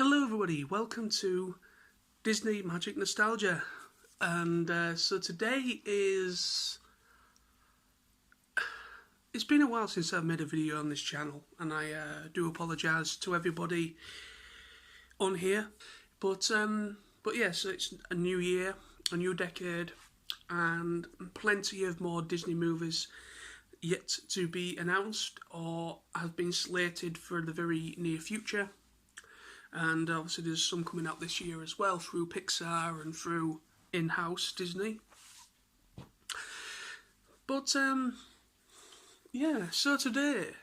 Hello everybody, welcome to Disney Magic Nostalgia, and so today is... It's been a while since I've made a video on this channel, and I do apologise to everybody on here, but yeah, so it's a new year, a new decade, and plenty of more Disney movies yet to be announced or have been slated for the very near future. And obviously there's some coming out this year as well through Pixar and through in-house Disney. But yeah, so today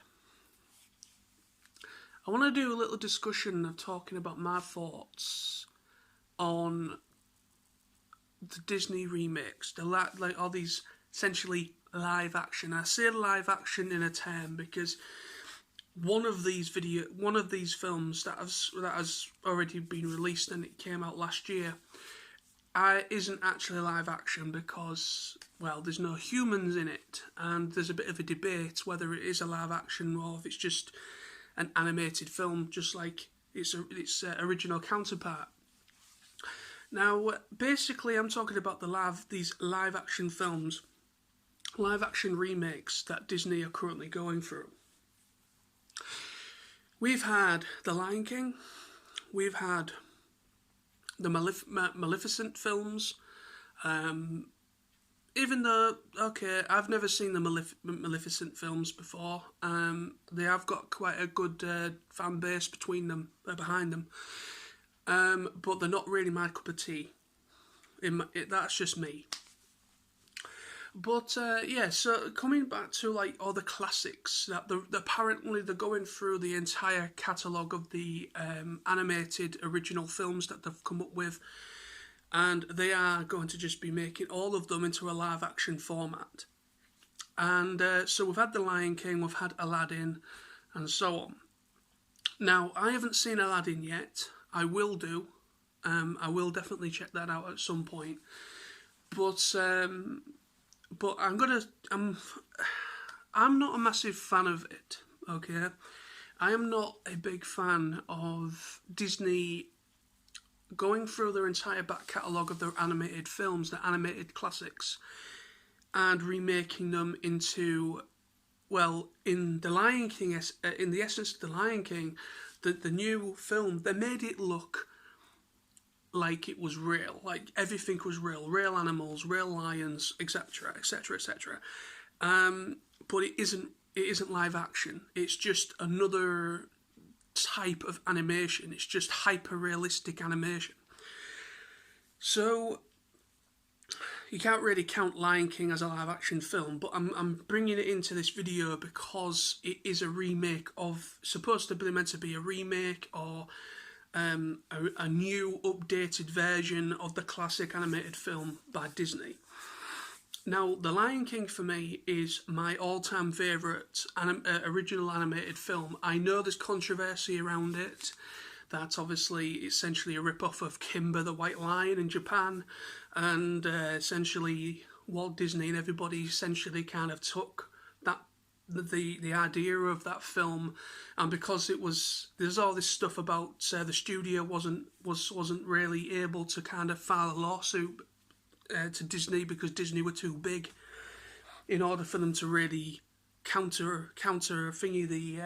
I want to do a little discussion of talking about my thoughts on the Disney remakes, like all these essentially live action. I say live action in a term because one of these films that has already been released and it came out last year isn't actually live action because, well, there's no humans in it, and there's a bit of a debate whether it is a live action or if it's just an animated film, just like its original counterpart. Now, basically, I'm talking about these live action films, live action remakes that Disney are currently going through. We've had The Lion King, we've had the Maleficent films, even though, okay, I've never seen the Maleficent films before, they have got quite a good fan base behind them, but they're not really my cup of tea, that's just me. But yeah, so coming back to like all the classics that apparently they're going through the entire catalogue of the animated original films that they've come up with, and they are going to just be making all of them into a live action format. And so we've had The Lion King, we've had Aladdin, and so on. Now, I haven't seen Aladdin yet. I will do. I will definitely check that out at some point. But I'm not a massive fan of it, okay? I am not a big fan of Disney going through their entire back catalogue of their animated films, their animated classics, and remaking them into, well, in The Lion King, in the essence of The Lion King, the new film, they made it look like it was real, like everything was real animals, real lions, etc, etc, etc. But it isn't live action. It's just another type of animation. It's just hyper-realistic animation. So you can't really count Lion King as a live action film, but I'm bringing it into this video because it is a remake of, supposed to be meant to be a remake or a new updated version of the classic animated film by Disney. Now, The Lion King for me is my all-time favourite original animated film. I know there's controversy around it. That's obviously essentially a rip-off of Kimba the White Lion in Japan, and essentially Walt Disney and everybody essentially kind of took that the idea of that film, and because there's all this stuff about the studio wasn't really able to kind of file a lawsuit to Disney because Disney were too big in order for them to really counter thingy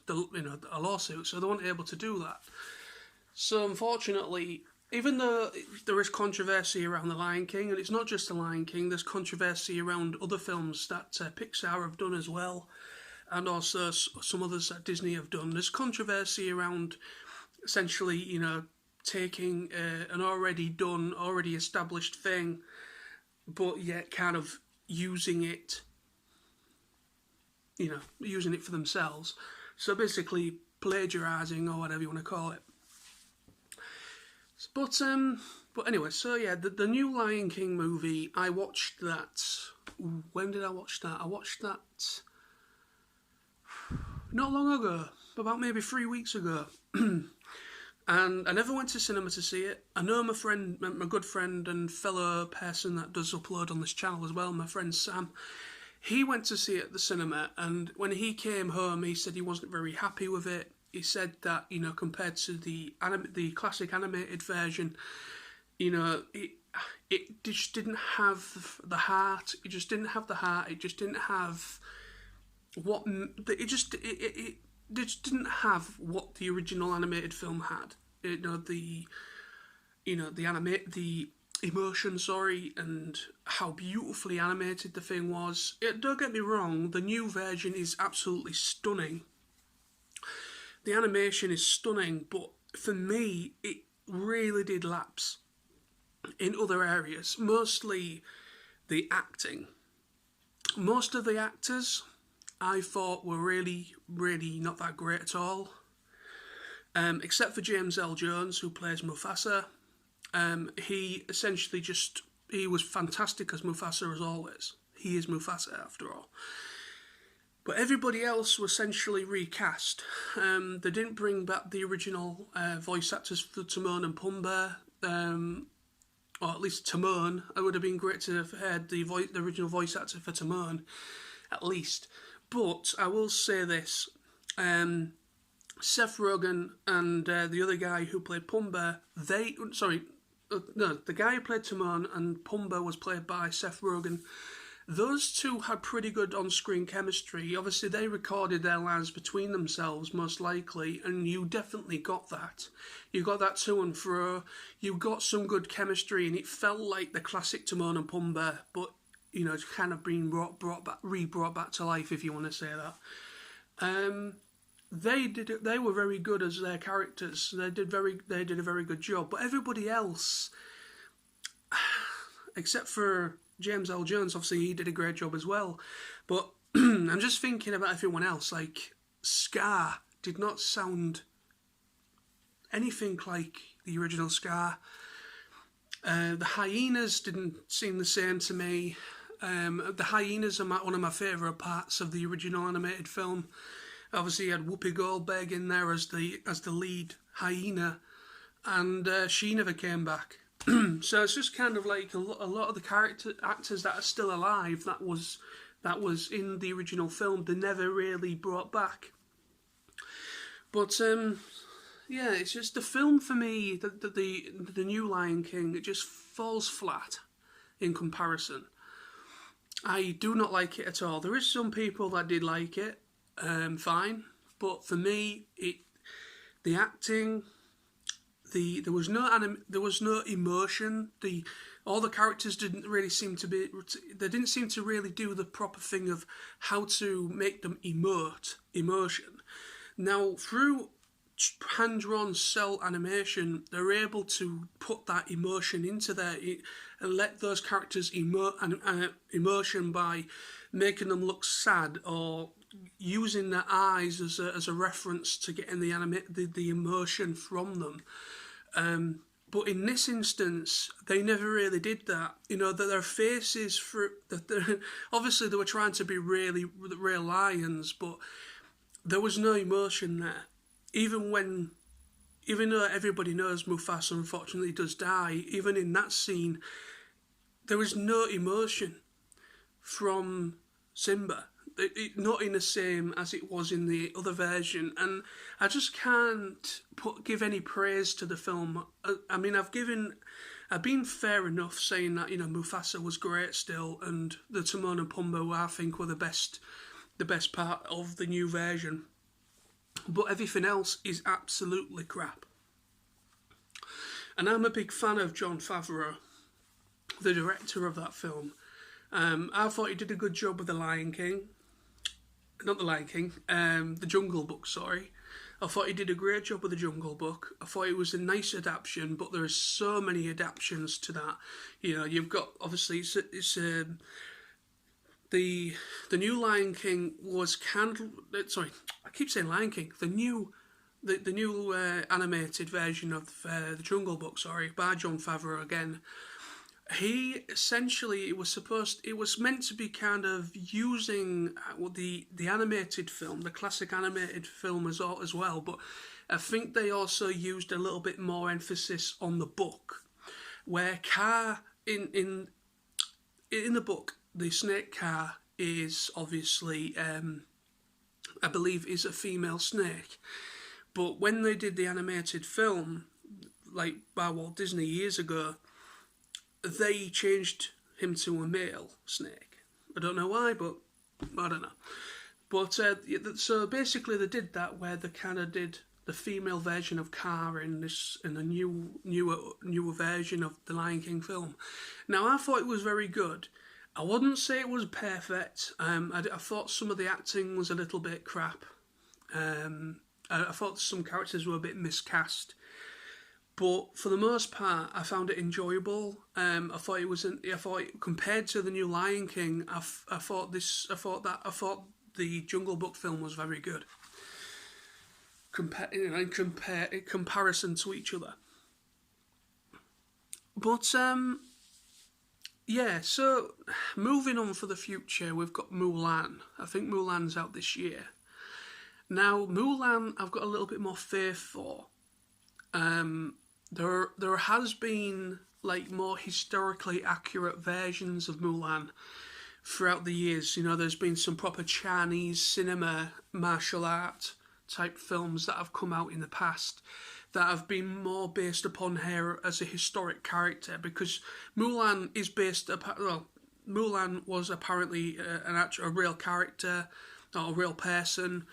a lawsuit, so they weren't able to do that. So unfortunately, even though there is controversy around The Lion King, and it's not just The Lion King, there's controversy around other films that Pixar have done as well, and also some others that Disney have done. There's controversy around essentially, taking an already established thing, but yet kind of using it for themselves. So basically plagiarising, or whatever you want to call it. But anyway, so yeah, the new Lion King movie, I watched that. When did I watch that? I watched that not long ago, about maybe 3 weeks ago. And I never went to cinema to see it. I know my good friend and fellow person that does upload on this channel as well, my friend Sam, he went to see it at the cinema, and when he came home, he said he wasn't very happy with it. he said that, you know, compared to the classic animated version, you know, it just didn't have the heart. It just didn't have the heart. It just didn't have what it just didn't have what the original animated film had. You know, the emotion, sorry, and how beautifully animated the thing was. Don't get me wrong, the new version is absolutely stunning. The animation is stunning, but for me, it really did lapse in other areas, mostly the acting. Most of the actors I thought were really, really not that great at all. Except for James L. Jones, who plays Mufasa. He essentially he was fantastic as Mufasa as always. He is Mufasa after all. But everybody else was essentially recast. They didn't bring back the original voice actors for Timon and Pumbaa, or at least Timon. It would have been great to have heard the original voice actor for Timon, at least. But I will say this. Seth Rogen and the other guy who played Pumbaa, the guy who played Timon and Pumbaa was played by Seth Rogen. Those two had pretty good on-screen chemistry. Obviously, they recorded their lines between themselves, most likely, and you definitely got that. You got that to and fro. You got some good chemistry, and it felt like the classic Timon and Pumbaa, but, you know, it's kind of been re-brought back to life, if you want to say that. They were very good as their characters. They did a very good job. But everybody else, except for James L. Jones, obviously he did a great job as well. But I'm just thinking about everyone else. Like, Scar did not sound anything like the original Scar. The hyenas didn't seem the same to me. The hyenas are one of my favourite parts of the original animated film. Obviously, you had Whoopi Goldberg in there as the lead hyena, and she never came back. So it's just kind of like a lot of the actors that are still alive that was in the original film, they never really brought back. But yeah, it's just the film for me, the new Lion King, it just falls flat in comparison. I do not like it at all. There is some people that did like it. Fine, but for me, the acting, there was no emotion. All the characters didn't seem to really do the proper thing of how to make them emotion. Now, through hand-drawn cell animation, they're able to put that emotion into there and let those characters emotion by making them look sad or using their eyes as a reference to getting the emotion from them. But in this instance, they never really did that. You know, that their faces, obviously they were trying to be really real lions, but there was no emotion there. Even though everybody knows Mufasa unfortunately does die, even in that scene, there was no emotion from Simba. Not in the same as it was in the other version, and I just can't give any praise to the film. I mean, I've been fair enough saying that, you know, Mufasa was great still, and the Timon and Pumbaa I think were the best part of the new version, but everything else is absolutely crap. And I'm a big fan of Jon Favreau, the director of that film. I thought he did a good job with The Lion King. Not The Lion King, The Jungle Book, sorry. I thought he did a great job with The Jungle Book. I thought it was a nice adaptation, but there are so many adaptations to that. You know, you've got, obviously, the new Lion King was sorry, I keep saying Lion King. The new animated version of The Jungle Book, sorry, by Jon Favreau again. He essentially, it was meant to be kind of using the animated film, the classic animated film as well, but I think they also used a little bit more emphasis on the book, where Kaa in the book, the snake Kaa is obviously I believe is a female snake, But when they did the animated film, like by Walt Disney years ago, they changed him to a male snake. I don't know why, but I don't know. But so basically, they did that where they kind of did the female version of Car in a newer version of the Lion King film. Now, I thought it was very good. I wouldn't say it was perfect. I thought some of the acting was a little bit crap. I thought some characters were a bit miscast. But for the most part, I found it enjoyable. I thought compared to the new Lion King, I thought the Jungle Book film was very good. In comparison to each other. But yeah. So moving on for the future, we've got Mulan. I think Mulan's out this year. Now Mulan, I've got a little bit more faith for. There has been like more historically accurate versions of Mulan throughout the years. You know, there's been some proper Chinese cinema, martial art type films that have come out in the past that have been more based upon her as a historic character, because Mulan is Mulan was apparently a real character, or a real person,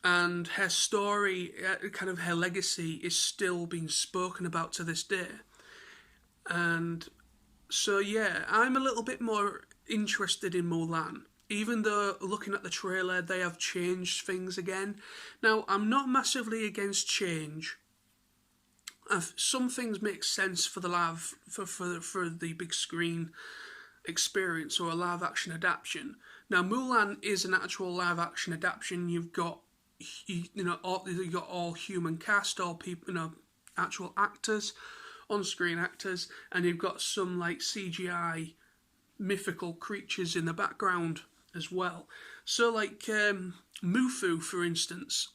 and her story, kind of her legacy, is still being spoken about to this day. And so yeah, I'm a little bit more interested in Mulan. Even though, looking at the trailer, they have changed things again. Now, I'm not massively against change. Some things make sense for the for the big screen experience, or a live action adaptation. Now, Mulan is an actual live action adaptation. You've got all human cast, all people, actual actors, on screen actors, and you've got some like CGI mythical creatures in the background as well. So like Mufu, for instance,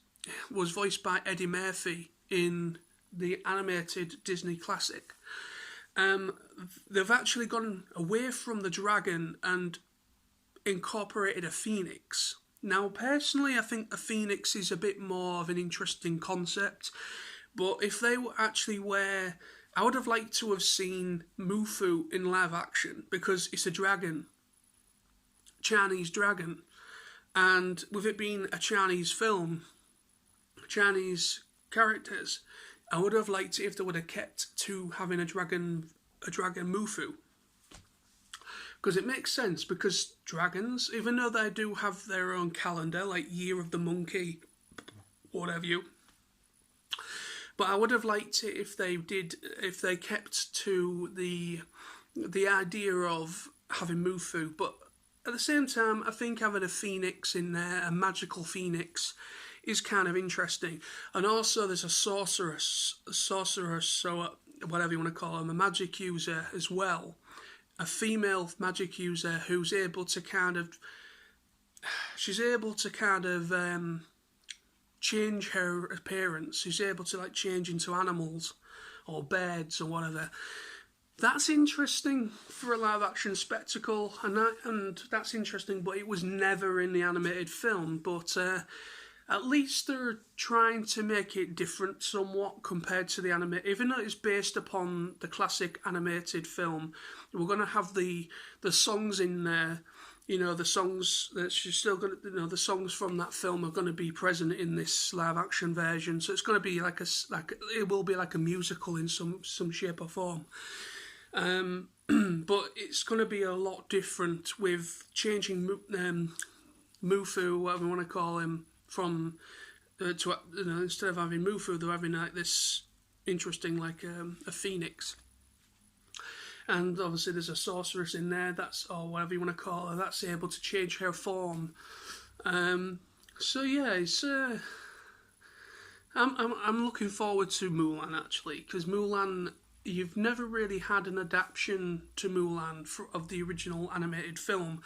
was voiced by Eddie Murphy in the animated Disney classic. They've actually gone away from the dragon and incorporated a phoenix. Now, personally, I think a phoenix is a bit more of an interesting concept, but if they were actually I would have liked to have seen Mufu in live action, because it's a dragon. Chinese dragon, and with it being a Chinese film, Chinese characters, I would have liked it if they would have kept to having a dragon Mufu, because it makes sense, because dragons, even though they do have their own calendar, like Year of the Monkey, whatever but I would have liked it if they kept to the idea of having Mufu. But at the same time, I think having a phoenix in there, a magical phoenix, is kind of interesting. And also there's a sorceress, so whatever you want to call them, a magic user as well. A female magic user who's able to change her appearance. She's able to like change into animals or birds or whatever. That's interesting for a live action spectacle, and that's interesting, but it was never in the animated film. But at least they're trying to make it different somewhat compared to the animated. Even though it's based upon the classic animated film, we're going to have the songs in there. You know, the songs that she's still going to, the songs from that film are going to be present in this live action version. So it's going to be it will be like a musical in some shape or form. But it's going to be a lot different with changing Mufu, whatever you want to call him, from to instead of having Mufu, they're having like this interesting a phoenix. And obviously there's a sorceress in there, or whatever you want to call her, that's able to change her form. So yeah, it's I'm looking forward to Mulan, actually, because Mulan, you've never really had an adaptation to Mulan of the original animated film.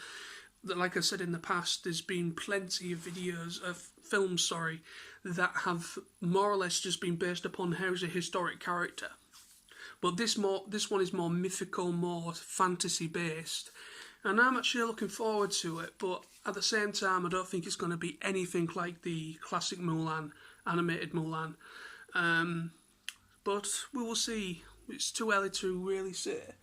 That, like I said in the past, there's been plenty of films that have more or less just been based upon her as a historic character. But this one is more mythical, more fantasy based, and I'm actually looking forward to it. But at the same time, I don't think it's going to be anything like the classic Mulan animated Mulan. But we will see. It's too early to really say.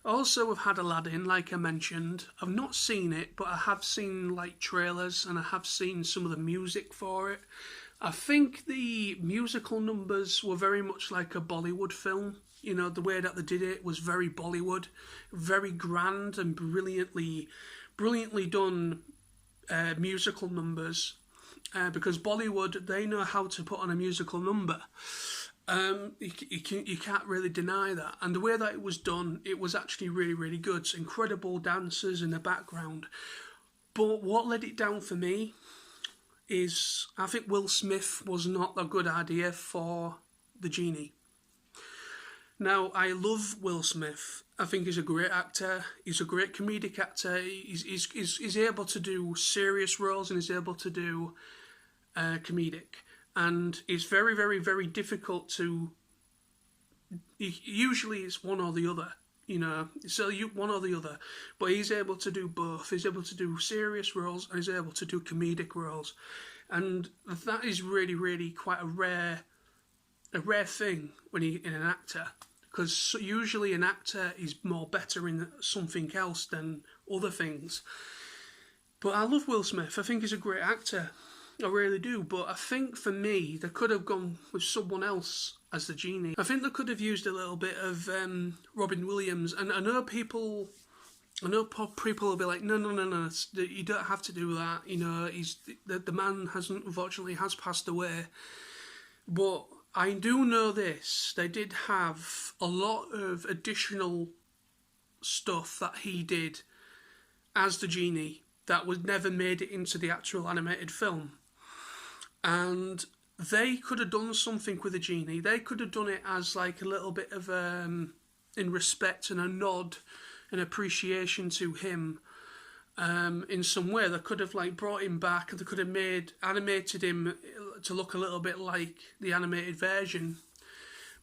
Also, we've had Aladdin, like I mentioned. I've not seen it, but I have seen like trailers and I have seen some of the music for it. I think the musical numbers were very much like a Bollywood film. You know, the way that they did it was very Bollywood, very grand and brilliantly done musical numbers. Because Bollywood, they know how to put on a musical number. You can't really deny that. And the way that it was done, it was actually really, really good. It's incredible dancers in the background. But what let it down for me is I think Will Smith was not a good idea for the genie. Now, I love Will Smith. I think he's a great actor. He's a great comedic actor. He's able to do serious roles and he's able to do comedic. And it's very, very, very difficult to... Usually it's one or the other, you know. So one or the other. But he's able to do both. He's able to do serious roles and he's able to do comedic roles. And that is really, really quite a rare thing when in an actor. Because usually an actor is more better in something else than other things. But I love Will Smith. I think he's a great actor. I really do, but I think for me, they could have gone with someone else as the genie. I think they could have used a little bit of Robin Williams, and I know people will be like, no, you don't have to do that. You know, the man unfortunately has passed away. But I do know this: they did have a lot of additional stuff that he did as the genie that was never made it into the actual animated film. And they could have done something with the genie. They could have done it as like a little bit of in respect and a nod and appreciation to him in some way. They could have like brought him back and they could have animated him to look a little bit like the animated version.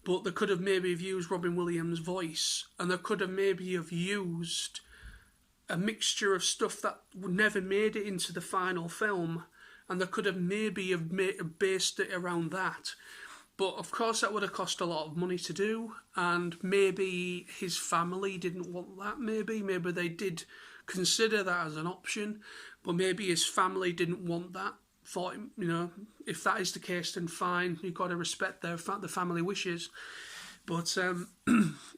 But they could have maybe used Robin Williams' voice, and they could have maybe have used a mixture of stuff that never made it into the final film, and they could have maybe based it around that. But of course that would have cost a lot of money to do, and maybe his family didn't want that. Maybe they did consider that as an option, but maybe his family didn't want that. Thought, you know, if that is the case, then fine, you've got to respect the family wishes. But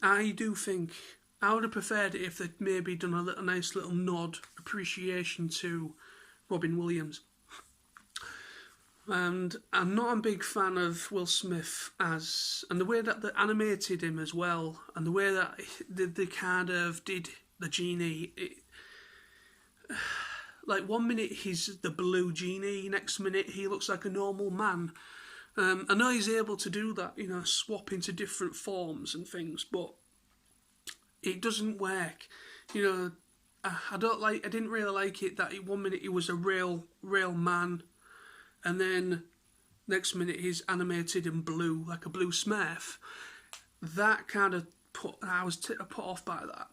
I do think I would have preferred it if they'd maybe done a nice little nod, appreciation to Robin Williams. And I'm not a big fan of Will Smith and the way that they animated him as well, and the way that they kind of did the genie. Like 1 minute he's the blue genie, next minute he looks like a normal man. I know he's able to do that, you know, swap into different forms and things, but it doesn't work. You know, I didn't really like it that 1 minute he was a real man, and then next minute he's animated in blue, like a blue Smurf. That kind of I was put off by that.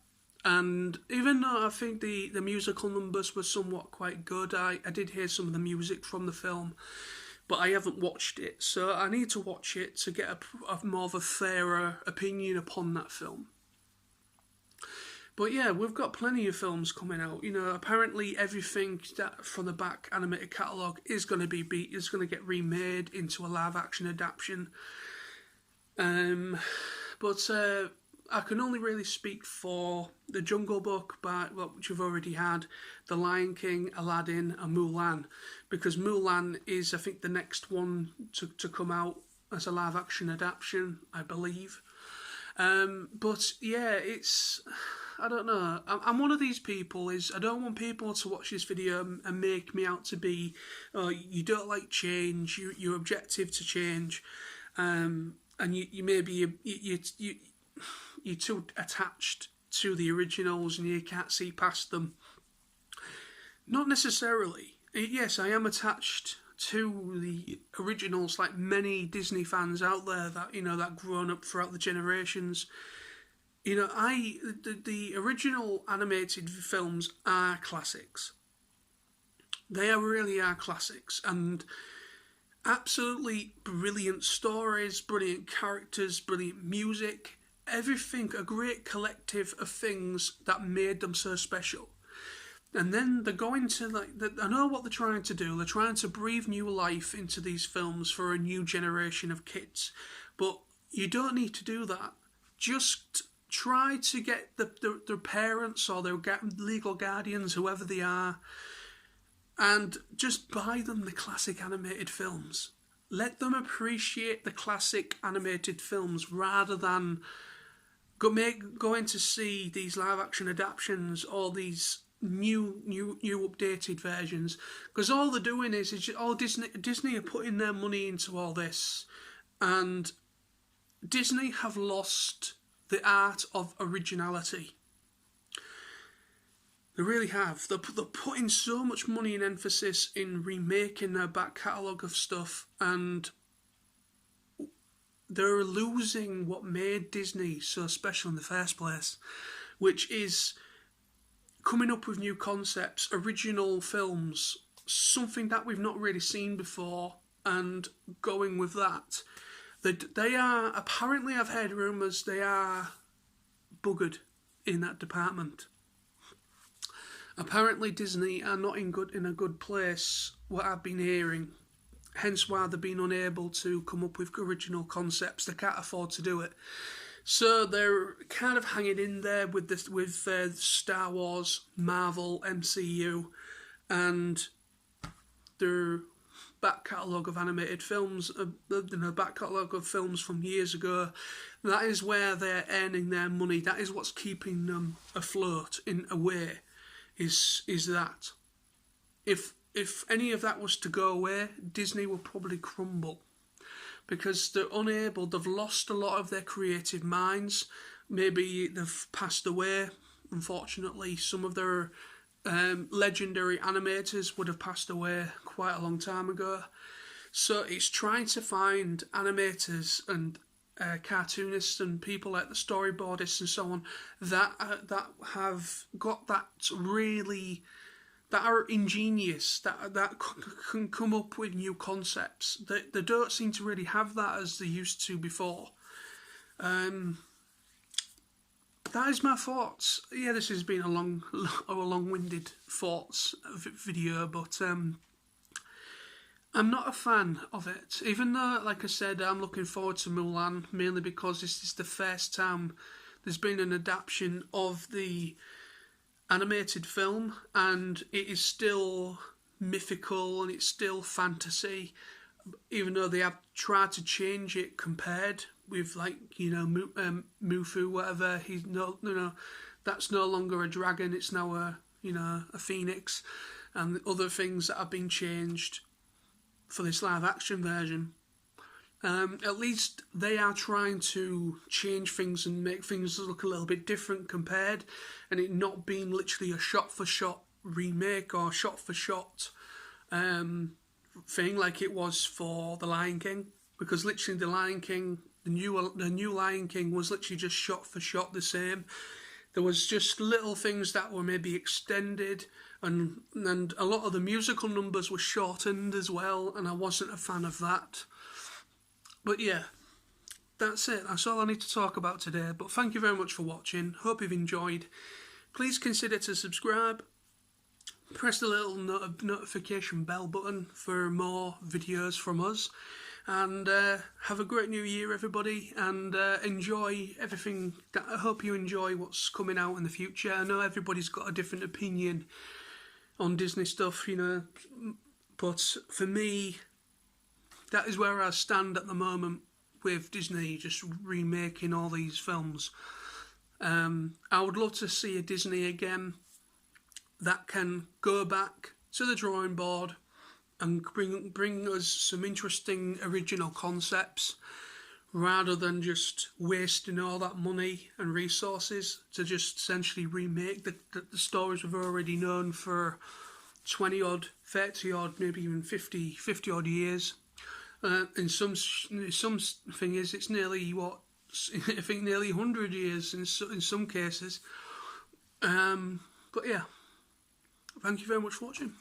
And even though I think the musical numbers were somewhat quite good, I did hear some of the music from the film, but I haven't watched it, so I need to watch it to get a more of a fairer opinion upon that film. But yeah, we've got plenty of films coming out. You know, apparently everything that from the back animated catalogue is going to get remade into a live action adaptation. But I can only really speak for The Jungle Book, which we've already had, The Lion King, Aladdin, and Mulan, because Mulan is, I think, the next one to come out as a live action adaptation, I believe. But yeah, I don't know. I'm one of these people. I don't want people to watch this video and make me out to be, you don't like change. You're objective to change, and you're too attached to the originals and you can't see past them. Not necessarily. Yes, I am attached to the originals, like many Disney fans out there that grown up throughout the generations. You know, the original animated films are classics. They really are classics, and Absolutely brilliant stories, brilliant characters, brilliant music, everything, a great collective of things that made them so special. And then they're going to, like, I know what they're trying to do. They're trying to breathe new life into these films for a new generation of kids. But you don't need to do that. Just try to get their parents or their legal guardians, whoever they are, and just buy them the classic animated films. Let them appreciate the classic animated films rather than going to see these live action adaptations or these new updated versions, because all they're doing is all Disney are putting their money into all this, and Disney have lost the art of originality. They really have. They're putting so much money and emphasis in remaking their back catalogue of stuff, and they're losing what made Disney so special in the first place, which is coming up with new concepts, original films, something that we've not really seen before, and going with that. They are, apparently I've heard rumours, they are buggered in that department. Apparently Disney are not in a good place, what I've been hearing. Hence why they've been unable to come up with original concepts. They can't afford to do it. So they're kind of hanging in there with Star Wars, Marvel, MCU, and their back catalogue of animated films, back catalogue of films from years ago. That is where they're earning their money. That is what's keeping them afloat in a way, is that. If any of that was to go away, Disney will probably crumble, because they're unable, they've lost a lot of their creative minds. Maybe they've passed away, unfortunately. Some of their legendary animators would have passed away quite a long time ago. So it's trying to find animators and cartoonists and people like the storyboardists and so on that have got that really, that are ingenious, that can come up with new concepts. They don't seem to really have that as they used to before. That is my thoughts. Yeah, this has been a long-winded thoughts video, but I'm not a fan of it. Even though, like I said, I'm looking forward to Mulan, mainly because this is the first time there's been an adaptation of the animated film, and it is still mythical and it's still fantasy, even though they have tried to change it compared with, like, Mufu, whatever. He's that's no longer a dragon, it's now a phoenix, and other things that have been changed for this live action version. At least they are trying to change things and make things look a little bit different compared, and it not being literally a shot-for-shot remake or shot-for-shot thing like it was for The Lion King. Because literally The Lion King, the new Lion King was literally just shot-for-shot the same. There was just little things that were maybe extended, and a lot of the musical numbers were shortened as well, and I wasn't a fan of that. But yeah, that's it. That's all I need to talk about today. But thank you very much for watching. Hope you've enjoyed. Please consider to subscribe. Press the little notification bell button for more videos from us. And have a great new year, everybody. And enjoy everything. I hope you enjoy what's coming out in the future. I know everybody's got a different opinion on Disney stuff, But for me, that is where I stand at the moment with Disney just remaking all these films. I would love to see a Disney again that can go back to the drawing board and bring us some interesting original concepts, rather than just wasting all that money and resources to just essentially remake the stories we've already known for 20 odd, 30 odd, maybe even 50 odd years. In some thing is, it's nearly I think nearly 100 years in some cases. But yeah, thank you very much for watching.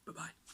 Bye bye.